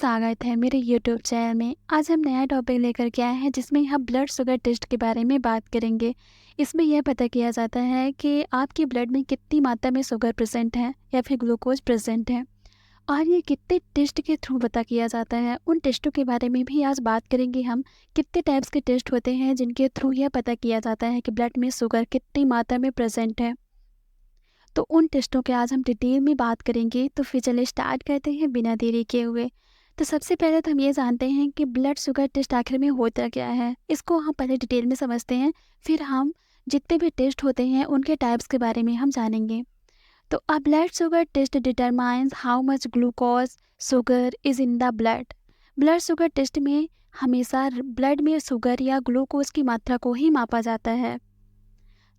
स्वागत है मेरे यूट्यूब चैनल में। आज हम नया टॉपिक लेकर के आए हैं जिसमें हम ब्लड शुगर टेस्ट के बारे में बात करेंगे। इसमें यह पता किया जाता है कि आपके ब्लड में कितनी मात्रा में शुगर प्रेजेंट है या फिर ग्लूकोज प्रेजेंट है, और ये कितने टेस्ट के थ्रू पता किया जाता है। उन टेस्टों के बारे में भी आज बात करेंगे हम। कितने टाइप्स के टेस्ट होते हैं जिनके थ्रू यह पता किया जाता है कि ब्लड में शुगर कितनी मात्रा में प्रेजेंट है। तो उन टेस्टों के आज हम डिटेल में बात करेंगे। तो फिर चलिए स्टार्ट करते हैं बिना देरी किए हुए। तो सबसे पहले तो हम ये जानते हैं कि ब्लड शुगर टेस्ट आखिर में होता क्या है। इसको हम पहले डिटेल में समझते हैं, फिर हम जितने भी टेस्ट होते हैं उनके टाइप्स के बारे में हम जानेंगे। तो uh blood sugar test determines how much glucose sugar is in the blood. Blood sugar test में हमेशा ब्लड में शुगर या ग्लूकोज की मात्रा को ही मापा जाता है।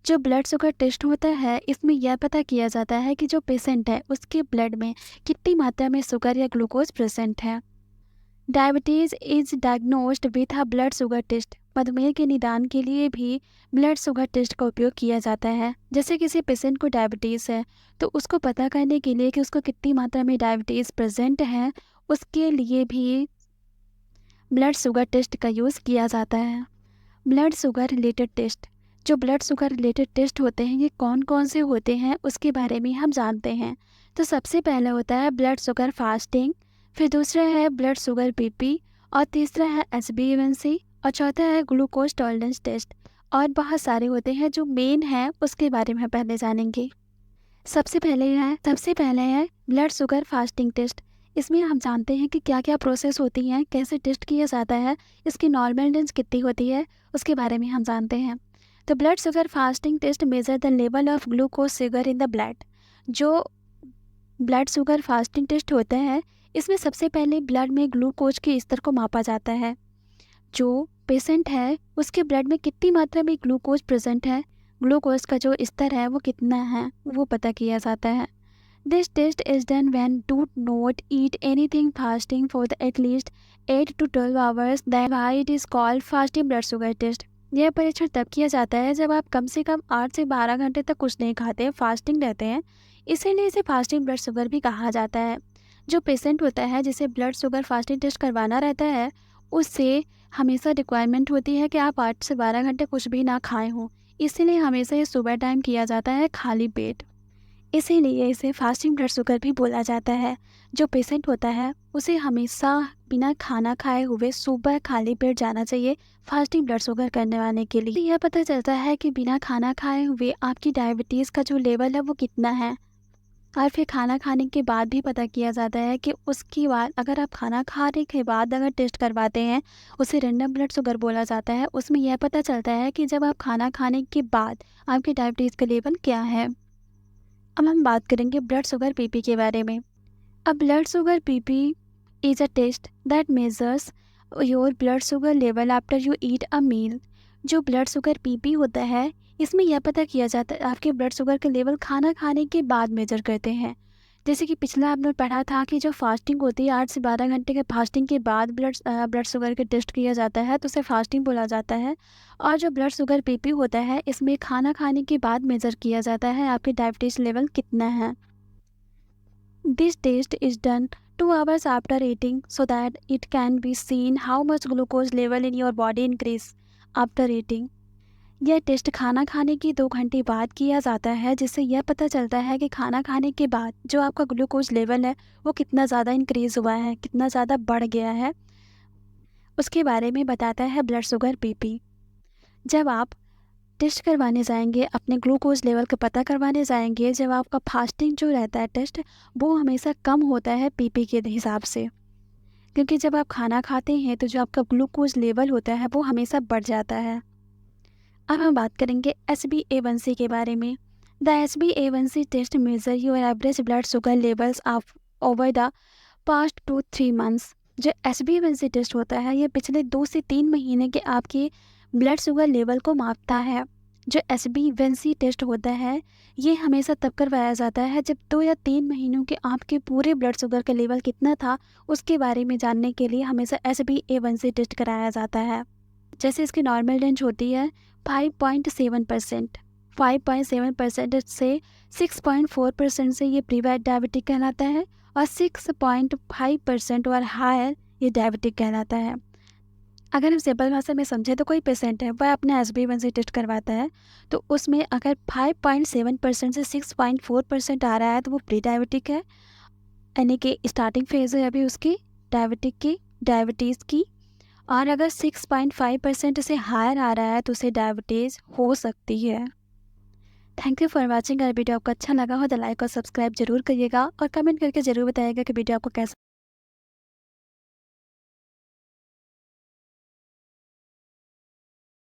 जो ब्लड शुगर टेस्ट होता है इसमें यह पता किया जाता है कि जो पेशेंट है उसके ब्लड में कितनी मात्रा में शुगर या ग्लूकोज प्रेजेंट है। Diabetes is diagnosed with a blood sugar test. मधुमेह के निदान के लिए भी ब्लड शुगर टेस्ट का उपयोग किया जाता है। जैसे किसी पेशेंट को डायबिटीज़ है तो उसको पता करने के लिए कि उसको कितनी मात्रा में डायबिटीज़ प्रेजेंट है, उसके लिए भी ब्लड शुगर टेस्ट का यूज़ किया जाता है। Blood sugar related test. जो ब्लड शुगर रिलेटेड टेस्ट होते हैं ये कौन कौन से होते हैं उसके बारे में हम जानते हैं। तो सबसे पहले होता है ब्लड शुगर फास्टिंग, फिर दूसरा है ब्लड शुगर बीपी, और तीसरा है HbA1c, और चौथा है ग्लूकोज टॉलरेंस टेस्ट। और बहुत सारे होते हैं, जो मेन है उसके बारे में हम पहले जानेंगे। सबसे पहले है ब्लड शुगर फास्टिंग टेस्ट। इसमें हम जानते हैं कि क्या क्या प्रोसेस होती हैं, कैसे टेस्ट किया जाता है, इसकी नॉर्मल रेंज कितनी होती है, उसके बारे में हम जानते हैं। तो blood sugar fasting test measure the level of glucose sugar in the blood. जो ब्लड शुगर फास्टिंग टेस्ट होता है इसमें सबसे पहले ब्लड में ग्लूकोज के स्तर को मापा जाता है। जो पेशेंट है उसके ब्लड में कितनी मात्रा में ग्लूकोज प्रेजेंट है, ग्लूकोज का जो स्तर है वो कितना है, वो पता किया जाता है। This test is done when do not eat anything fasting for the at least 8 to 12 hours, that why it is called fasting blood sugar test. यह परीक्षण तब किया जाता है जब आप कम से कम 8 से 12 घंटे तक कुछ नहीं खाते, फास्टिंग रहते हैं, इसीलिए इसे फास्टिंग ब्लड शुगर भी कहा जाता है। जो पेशेंट होता है जिसे ब्लड शुगर फास्टिंग टेस्ट करवाना रहता है उससे हमेशा रिक्वायरमेंट होती है कि आप 8 से 12 घंटे कुछ भी ना खाए हों, इसीलिए हमेशा ये सुबह टाइम किया जाता है खाली पेट, इसीलिए इसे फास्टिंग ब्लड शुगर भी बोला जाता है। जो पेशेंट होता है उसे हमेशा बिना खाना खाए हुए सुबह खाली पेट जाना चाहिए फास्टिंग ब्लड शुगर करने के लिए। यह पता चलता है कि बिना खाना खाए हुए आपकी डायबिटीज़ का जो लेवल है वो कितना है। और फिर खाना खाने के बाद भी पता किया जाता है कि उसके बाद अगर आप खाना खाने के बाद अगर टेस्ट करवाते हैं उसे रैंडम ब्लड शुगर बोला जाता है। उसमें यह पता चलता है कि जब आप खाना खाने के बाद आपके डायबिटीज़ का लेवल क्या है। अब हम बात करेंगे ब्लड शुगर पीपी के बारे में। अब blood sugar PP is a test that measures your blood sugar level after you eat a meal. जो ब्लड शुगर पीपी होता है इसमें यह पता किया जाता है आपके ब्लड शुगर का लेवल खाना खाने के बाद मेजर करते हैं। जैसे कि पिछला आपने पढ़ा था कि जो फास्टिंग होती है 8 से 12 घंटे के फास्टिंग के बाद ब्लड शुगर का टेस्ट किया जाता है तो उसे फास्टिंग बोला जाता है। और जो ब्लड शुगर पीपी होता है इसमें खाना खाने के बाद मेजर किया जाता है आपके डायबिटीज़ लेवल कितना है। This test is done 2 hours after eating so that it can be seen how much glucose level in your body increase after eating। यह टेस्ट खाना खाने के 2 घंटे बाद किया जाता है जिससे यह पता चलता है कि खाना खाने के बाद जो आपका ग्लूकोज लेवल है वो कितना ज़्यादा इंक्रीज़ हुआ है, कितना ज़्यादा बढ़ गया है, उसके बारे में बताता है ब्लड शुगर पीपी। जब आप टेस्ट करवाने जाएंगे, अपने ग्लूकोज लेवल का पता करवाने जाएंगे, जब आपका फास्टिंग जो रहता है टेस्ट वो हमेशा कम होता है पीपी के हिसाब से, क्योंकि जब आप खाना खाते हैं तो जो आपका ग्लूकोज लेवल होता है वो हमेशा बढ़ जाता है। अब हम बात करेंगे HbA1c के बारे में। The HbA1c test measure your average blood sugar levels of over the past 2-3 months. जो HbA1c टेस्ट होता है ये पिछले 2 से 3 महीने के आपके ब्लड शुगर लेवल को मापता है। जो HbA1c टेस्ट होता है ये हमेशा तब करवाया जाता है जब 2 या 3 महीनों के आपके पूरे ब्लड शुगर का लेवल कितना था उसके बारे में जानने के लिए हमेशा HbA1c टेस्ट कराया जाता है। जैसे इसकी नॉर्मल रेंज होती है 5.7%, 5.7% से 6.4% से ये प्री डायबिटिक कहलाता है, और 6.5% और हायर ये डायबिटिक कहलाता है। अगर हम सिंपल भाषा में समझें तो कोई पेशेंट है वह अपना HbA1c टेस्ट करवाता है, तो उसमें अगर 5.7% से 6.4% आ रहा है तो वो प्री डायबिटिक है, यानी कि स्टार्टिंग फेज है अभी उसकी डायबिटीज़ की। और अगर 6.5% से हायर आ रहा है तो उसे डायबिटीज़ हो सकती है। Thank you for watching. अगर वीडियो आपको अच्छा लगा हो तो लाइक और सब्सक्राइब जरूर करिएगा और कमेंट करके ज़रूर बताइएगा कि वीडियो आपको कैसा